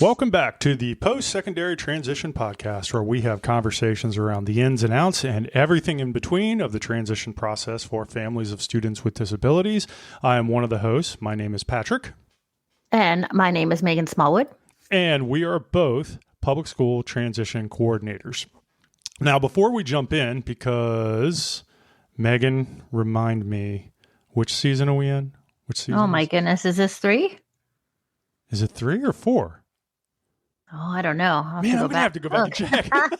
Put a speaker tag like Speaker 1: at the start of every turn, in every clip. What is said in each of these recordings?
Speaker 1: Welcome back to the Post-Secondary Transition Podcast, where we have conversations around the ins and outs and everything in between of the transition process for families of students with disabilities. I am one of the hosts. My name is Patrick.
Speaker 2: And my name is Meghan Smallwood.
Speaker 1: And we are both public school transition coordinators. Now, before we jump in, because Meghan, remind me, which season are we in? Which season?
Speaker 2: Oh my goodness, is this 3?
Speaker 1: Is it 3 or 4?
Speaker 2: Oh, I don't know.
Speaker 1: I'm going to have to go back and check.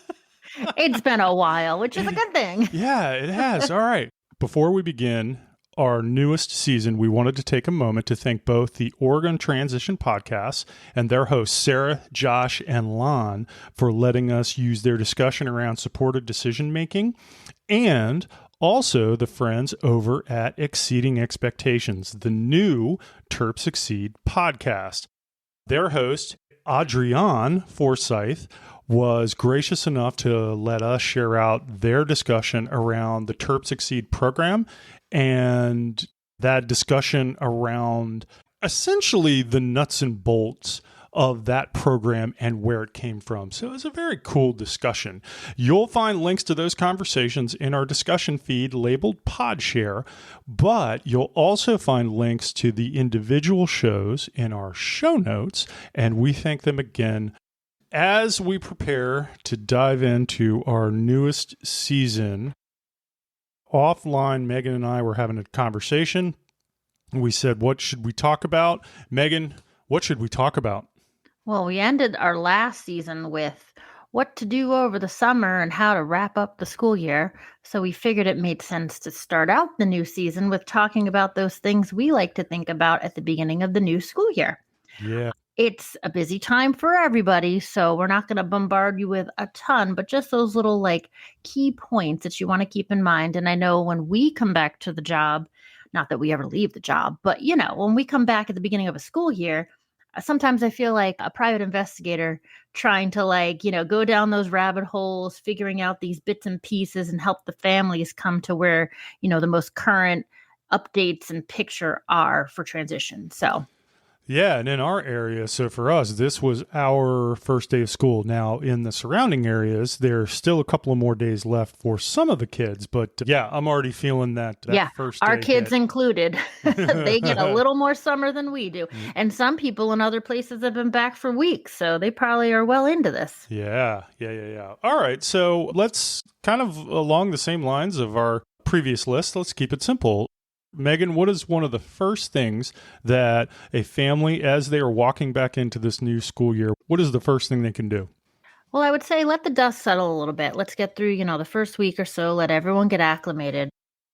Speaker 2: It's been a while, which is a good thing.
Speaker 1: Yeah, it has. All right. Before we begin our newest season, we wanted to take a moment to thank both the Oregon Transition Podcast and their hosts, Sarah, Josh, and Lon, for letting us use their discussion around supported decision making, and also the friends over at Exceeding Expectations, the new TerpsEXCEED podcast. Their host, Adrienne Forsyth, was gracious enough to let us share out their discussion around the TerpsEXCEED program and that discussion around essentially the nuts and bolts of that program and where it came from. So it was a very cool discussion. You'll find links to those conversations in our discussion feed labeled PodShare, but you'll also find links to the individual shows in our show notes, and we thank them again as we prepare to dive into our newest season. Offline, Meghan and I were having a conversation. We said, what should we talk about? Meghan, what should we talk about?
Speaker 2: Well, we ended our last season with what to do over the summer and how to wrap up the school year. So we figured it made sense to start out the new season with talking about those things we like to think about at the beginning of the new school year.
Speaker 1: Yeah.
Speaker 2: It's a busy time for everybody, so we're not going to bombard you with a ton, but just those little key points that you want to keep in mind. And I know when we come back to the job, not that we ever leave the job, but when we come back at the beginning of a school year, sometimes I feel like a private investigator trying to go down those rabbit holes, figuring out these bits and pieces and help the families come to where, the most current updates and picture are for transition. So.
Speaker 1: Yeah, and in our area, so for us, this was our first day of school. Now, in the surrounding areas, there's still a couple of more days left for some of the kids. But yeah, I'm already feeling that first day
Speaker 2: our kids
Speaker 1: hit.
Speaker 2: Included. They get a little more summer than we do. And some people in other places have been back for weeks, so they probably are well into this.
Speaker 1: Yeah. All right, so let's kind of along the same lines of our previous list, let's keep it simple. Meghan, what is one of the first things that a family, as they are walking back into this new school year, what is the first thing they can do?
Speaker 2: Well, I would say let the dust settle a little bit. Let's get through, the first week or so, let everyone get acclimated.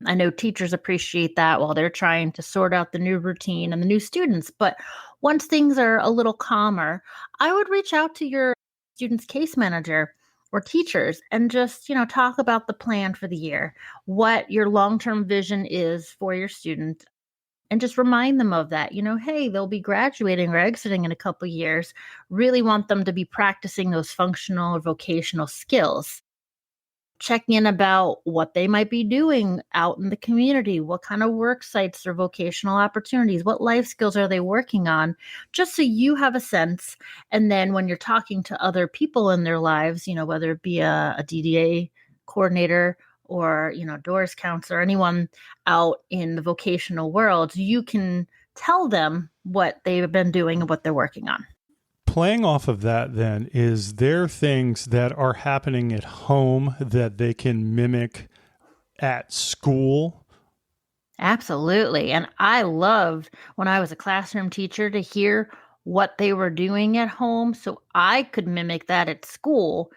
Speaker 2: I know teachers appreciate that while they're trying to sort out the new routine and the new students. But once things are a little calmer, I would reach out to your student's case manager or teachers and just, talk about the plan for the year, what your long-term vision is for your student, and just remind them of that. Hey, they'll be graduating or exiting in a couple of years. Really want them to be practicing those functional or vocational skills. Checking in about what they might be doing out in the community, what kind of work sites or vocational opportunities, what life skills are they working on, just so you have a sense. And then when you're talking to other people in their lives, whether it be a DDA coordinator or, doors counselor, anyone out in the vocational world, you can tell them what they've been doing and what they're working on.
Speaker 1: Playing off of that, then, is there things that are happening at home that they can mimic at school?
Speaker 2: Absolutely. And I loved when I was a classroom teacher to hear what they were doing at home so I could mimic that at school.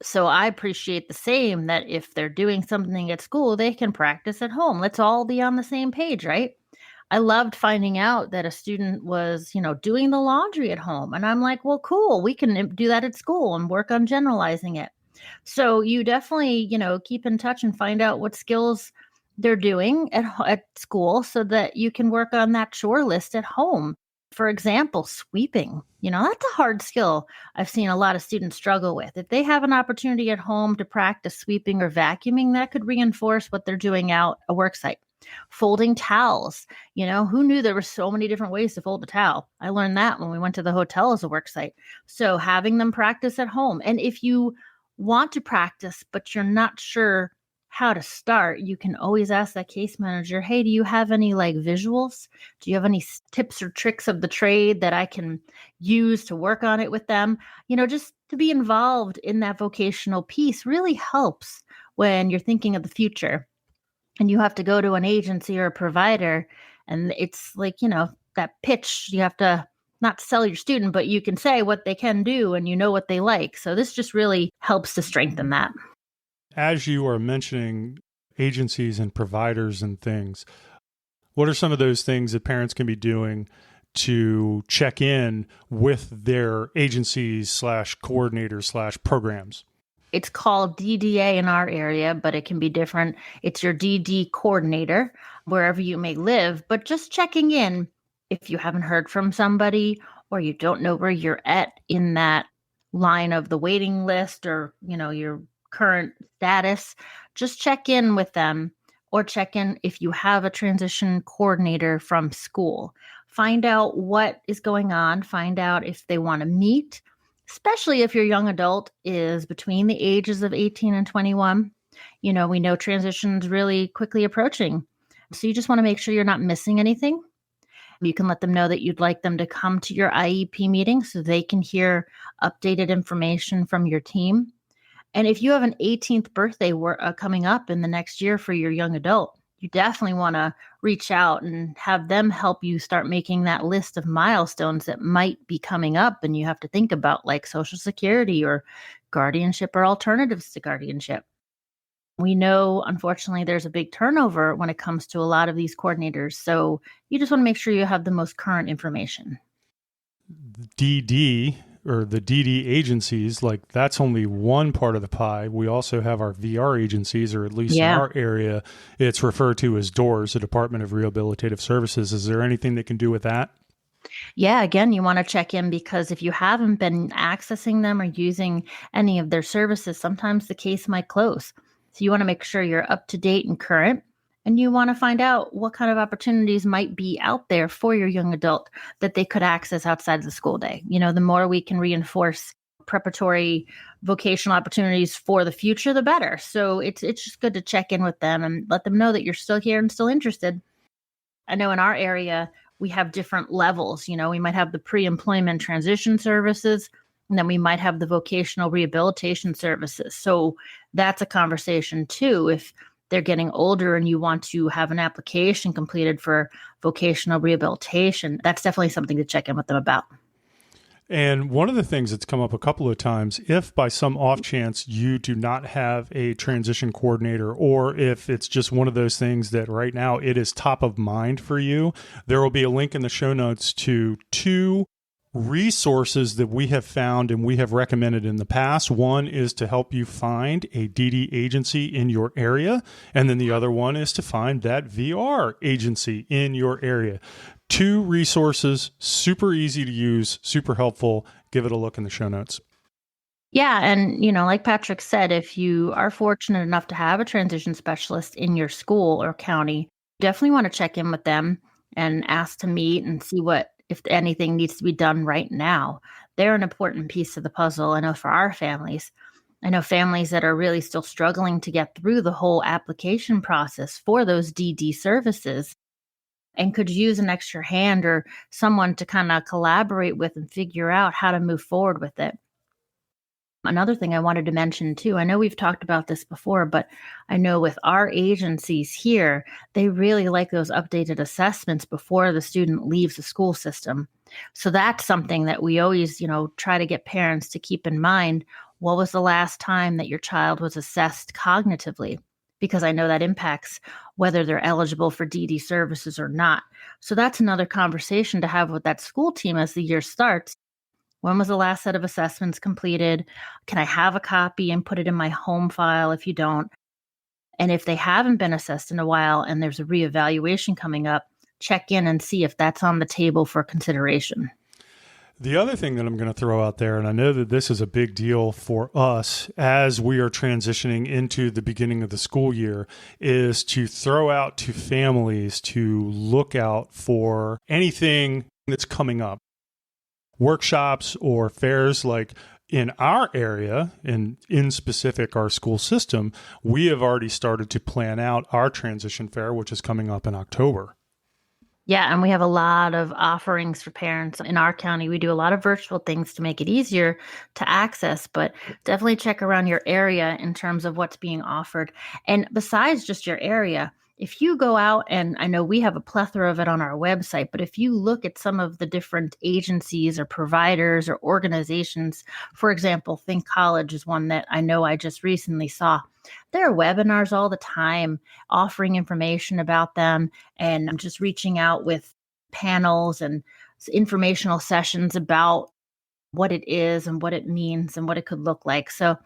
Speaker 2: So I appreciate the same, that if they're doing something at school, they can practice at home. Let's all be on the same page, right? I loved finding out that a student was, doing the laundry at home. And I'm like, well, cool. We can do that at school and work on generalizing it. So you definitely, keep in touch and find out what skills they're doing at school so that you can work on that chore list at home. For example, sweeping, that's a hard skill I've seen a lot of students struggle with. If they have an opportunity at home to practice sweeping or vacuuming, that could reinforce what they're doing out a work site. Folding towels. Who knew there were so many different ways to fold a towel? I learned that when we went to the hotel as a work site. So having them practice at home. And if you want to practice, but you're not sure how to start, you can always ask that case manager, hey, do you have any visuals? Do you have any tips or tricks of the trade that I can use to work on it with them? Just to be involved in that vocational piece really helps when you're thinking of the future and you have to go to an agency or a provider, and it's that pitch, you have to not sell your student, but you can say what they can do and what they like. So this just really helps to strengthen that.
Speaker 1: As you are mentioning agencies and providers and things, what are some of those things that parents can be doing to check in with their agencies / coordinators / programs?
Speaker 2: It's called DDA in our area, but it can be different. It's your DD coordinator, wherever you may live, but just checking in if you haven't heard from somebody or you don't know where you're at in that line of the waiting list or, your current status, just check in with them or check in if you have a transition coordinator from school. Find out what is going on, find out if they want to meet, especially if your young adult is between the ages of 18 and 21. We know transition's really quickly approaching. So you just want to make sure you're not missing anything. You can let them know that you'd like them to come to your IEP meeting so they can hear updated information from your team. And if you have an 18th birthday coming up in the next year for your young adult, you definitely want to reach out and have them help you start making that list of milestones that might be coming up and you have to think about, like Social Security or guardianship or alternatives to guardianship. We know, unfortunately, there's a big turnover when it comes to a lot of these coordinators. So you just want to make sure you have the most current information.
Speaker 1: DD or the DD agencies, that's only one part of the pie. We also have our VR agencies, or at least in our area, it's referred to as DOORS, the Department of Rehabilitative Services. Is there anything they can do with that?
Speaker 2: Yeah, again, you want to check in because if you haven't been accessing them or using any of their services, sometimes the case might close. So you want to make sure you're up to date and current. And you want to find out what kind of opportunities might be out there for your young adult that they could access outside of the school day. The more we can reinforce preparatory vocational opportunities for the future, the better. So it's just good to check in with them and let them know that you're still here and still interested. I know in our area, we have different levels. We might have the pre-employment transition services, and then we might have the vocational rehabilitation services. So that's a conversation too. If they're getting older and you want to have an application completed for vocational rehabilitation, that's definitely something to check in with them about.
Speaker 1: And one of the things that's come up a couple of times, if by some off chance you do not have a transition coordinator, or if it's just one of those things that right now it is top of mind for you, there will be a link in the show notes to 2 resources that we have found and we have recommended in the past. One is to help you find a DD agency in your area, and then the other one is to find that VR agency in your area. 2 resources, super easy to use, super helpful. Give it a look in the show notes.
Speaker 2: Yeah. And, like Patrick said, if you are fortunate enough to have a transition specialist in your school or county, definitely want to check in with them and ask to meet and see if anything needs to be done right now. They're an important piece of the puzzle. I know for our families, I know families that are really still struggling to get through the whole application process for those DD services and could use an extra hand or someone to kind of collaborate with and figure out how to move forward with it. Another thing I wanted to mention too, I know we've talked about this before, but I know with our agencies here, they really like those updated assessments before the student leaves the school system. So that's something that we always, try to get parents to keep in mind. What was the last time that your child was assessed cognitively? Because I know that impacts whether they're eligible for DD services or not. So that's another conversation to have with that school team as the year starts. When was the last set of assessments completed? Can I have a copy and put it in my home file if you don't? And if they haven't been assessed in a while and there's a reevaluation coming up, check in and see if that's on the table for consideration.
Speaker 1: The other thing that I'm going to throw out there, and I know that this is a big deal for us as we are transitioning into the beginning of the school year, is to throw out to families to look out for anything that's coming up. Workshops or fairs like in our area, and in specific our school system, we have already started to plan out our transition fair, which is coming up in October.
Speaker 2: Yeah, and we have a lot of offerings for parents. In our county, we do a lot of virtual things to make it easier to access, but definitely check around your area in terms of what's being offered. And besides just your area, if you go out, and I know we have a plethora of it on our website, but if you look at some of the different agencies or providers or organizations, for example, Think College is one that I know I just recently saw. There are webinars all the time offering information about them, and I'm just reaching out with panels and informational sessions about what it is and what it means and what it could look like. So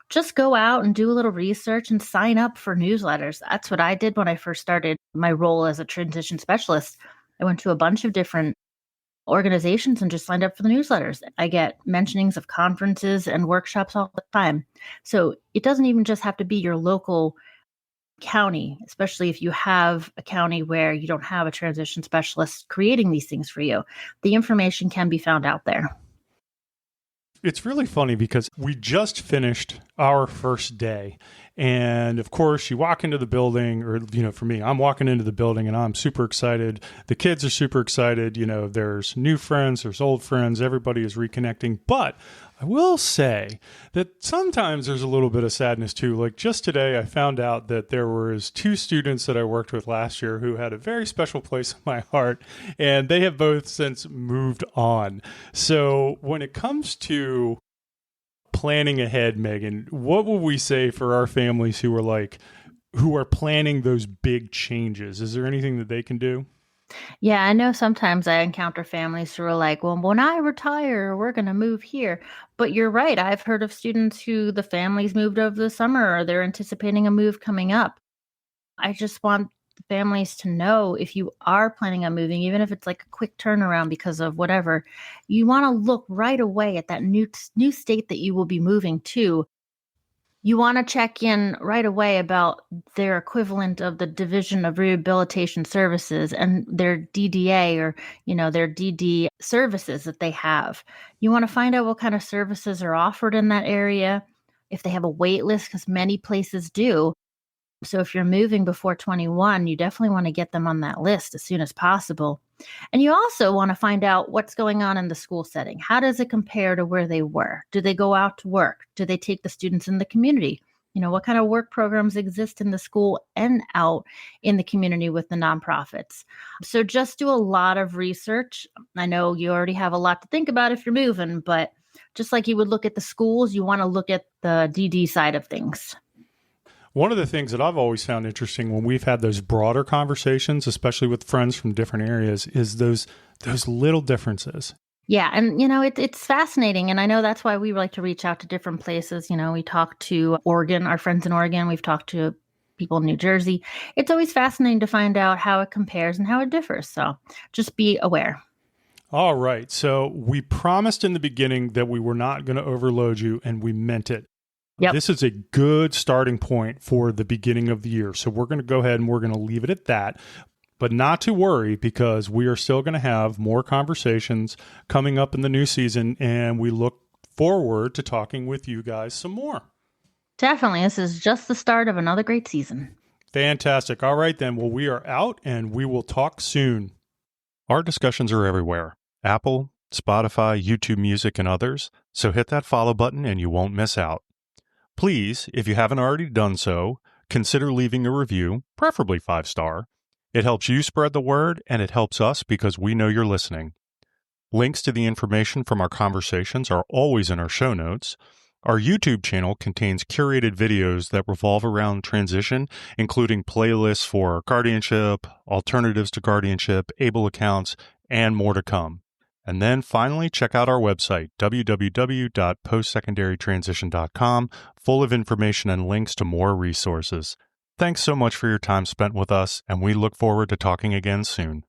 Speaker 2: just go out and do a little research and sign up for newsletters. That's what I did when I first started my role as a transition specialist. I went to a bunch of different organizations and just signed up for the newsletters. I get mentionings of conferences and workshops all the time. So it doesn't even just have to be your local county, especially if you have a county where you don't have a transition specialist creating these things for you. The information can be found out there.
Speaker 1: It's really funny because we just finished our first day. And of course, you walk into the building, or, for me, I'm walking into the building and I'm super excited. The kids are super excited. There's new friends, there's old friends, everybody is reconnecting. But I will say that sometimes there's a little bit of sadness too. Like just today, I found out that there was 2 students that I worked with last year who had a very special place in my heart, and they have both since moved on. So when it comes to planning ahead, Meghan, what would we say for our families who are planning those big changes? Is there anything that they can do?
Speaker 2: Yeah, I know sometimes I encounter families who are like, well, when I retire, we're going to move here. But you're right. I've heard of students who the families moved over the summer, or they're anticipating a move coming up. I just want families to know, if you are planning on moving, even if it's like a quick turnaround because of whatever, you want to look right away at that new state that you will be moving to. You want to check in right away about their equivalent of the Division of Rehabilitation Services and their DDA, or, their DD services that they have. You want to find out what kind of services are offered in that area, if they have a wait list, because many places do. So if you're moving before 21, you definitely want to get them on that list as soon as possible. And you also want to find out what's going on in the school setting. How does it compare to where they were? Do they go out to work? Do they take the students in the community? What kind of work programs exist in the school and out in the community with the nonprofits? So just do a lot of research. I know you already have a lot to think about if you're moving, but just like you would look at the schools, you want to look at the DD side of things.
Speaker 1: One of the things that I've always found interesting when we've had those broader conversations, especially with friends from different areas, is those little differences.
Speaker 2: Yeah. And, it's fascinating. And I know that's why we like to reach out to different places. We talk to Oregon, our friends in Oregon. We've talked to people in New Jersey. It's always fascinating to find out how it compares and how it differs. So just be aware.
Speaker 1: All right. So we promised in the beginning that we were not going to overload you, and we meant it.
Speaker 2: Yep.
Speaker 1: This is a good starting point for the beginning of the year. So we're going to go ahead and we're going to leave it at that. But not to worry, because we are still going to have more conversations coming up in the new season, and we look forward to talking with you guys some more.
Speaker 2: Definitely. This is just the start of another great season.
Speaker 1: Fantastic. All right, then. Well, we are out, and we will talk soon. Our discussions are everywhere. Apple, Spotify, YouTube Music, and others. So hit that follow button and you won't miss out. Please, if you haven't already done so, consider leaving a review, preferably 5-star. It helps you spread the word, and it helps us because we know you're listening. Links to the information from our conversations are always in our show notes. Our YouTube channel contains curated videos that revolve around transition, including playlists for guardianship, alternatives to guardianship, able accounts, and more to come. And then finally, check out our website, www.postsecondary-transition.com, full of information and links to more resources. Thanks so much for your time spent with us, and we look forward to talking again soon.